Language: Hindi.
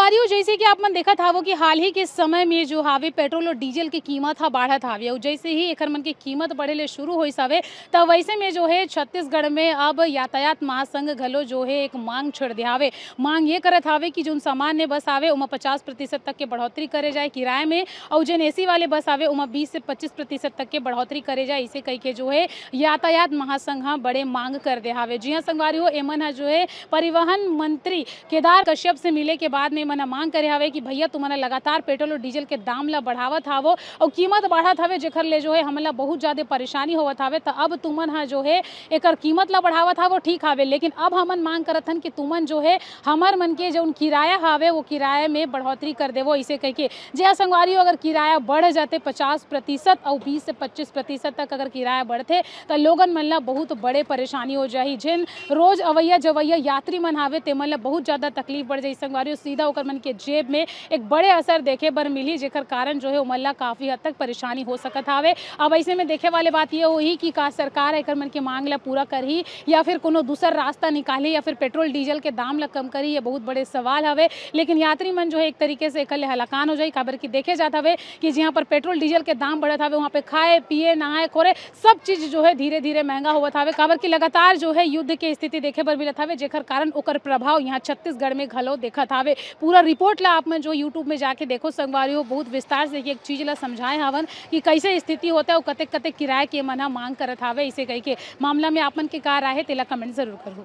संगवारियों जैसे कि आप मन देखत हवो कि हाल ही के समय में जो हावे पेट्रोल और डीजल की कीमत ह बढ़त हावे अउ जैसे ही एकर मन के कीमत बढ़े ले शुरू होइस हवे त वैसे में जो है छत्तीसगढ़ में अब यातायात महासंघ घलो जो है एक मांग छेड़ दे हावे। मांग ये करत हावे कि जोन सामान्य बस आवे ओमा 50% तक के बढ़ोतरी करे जाए किराए में और जोन एसी वाले बस आवे ओमा 20 से 25% तक के बढ़ोतरी करे जाए। इसे कह के जो है यातायात महासंघ ह बड़े मांग कर दे हावे। जी हाँ संगवारियों, एमन ह जो है परिवहन मंत्री केदार कश्यप से मिले के बाद में मन मांग करे हवे कि भैया तुमन लगातार पेट्रोल और डीजल के दाम ला बढ़ावत हावो और कीमत बढ़त हवे जेकर ले जो है हमला बहुत ज्यादा परेशानी होवत हवे। त अब तुमन ह जो है एकर कीमत ला बढ़ावत हावो ठीक हावे, लेकिन अब हमन मांग करत हन कि तुमन जो है हमर मन के जो किराया हावे वो किराए में बढ़ोतरी कर देवो। इसे कह के जे संगवारियों अगर किराया बढ़ जाते 50% और 20 से 25% तक अगर किराया बढ़ते तो लोगन मन ला बहुत बड़े परेशानी हो जाही। जिन रोज अवैया जवैया यात्री मन हावे तेमन ला बहुत ज्यादा तकलीफ बढ़ जाही संगवारियों। सीधा ओकर मन के जेब में एक बड़े असर देखे बर मिली जेकर कारण जो है ओमन ला काफी हद तक परेशानी हो सकत हावे। अब ऐसे में देखे वाले बात ये होही कि का सरकार एकर मन के मांग ला पूरा करही या फिर कोनो दूसर रास्ता निकाली या फिर पेट्रोल डीजल के दाम ला कम करी, ये बहुत बड़े सवाल हवे। लेकिन यात्री मन जो है एक तरीके से एकर ले हलाकान हो जाई काबर की देखे जात हवे कि जहाँ पर पेट्रोल डीजल के दाम बढ़त हवे वहाँ पे खाए पिए नहाए खोरे सब चीज जो है धीरे धीरे महंगा होवत हवे काबर की लगातार जो है युद्ध के स्थिति देखे बर मिलत हवे जेकर कारण ओकर प्रभाव यहाँ छत्तीसगढ़ में घलो देखत हवे। पूरा रिपोर्ट ला आप मन जो यूट्यूब में जाके देखो संगवारियों, बहुत विस्तार से एक चीज ला समझाए हवन कि कैसे स्थिति होता है और कतेक कतेक किराए के मन मांग करत हवे। इसे कह के मामला में आप मन के का राय है तेला कमेंट जरूर करो।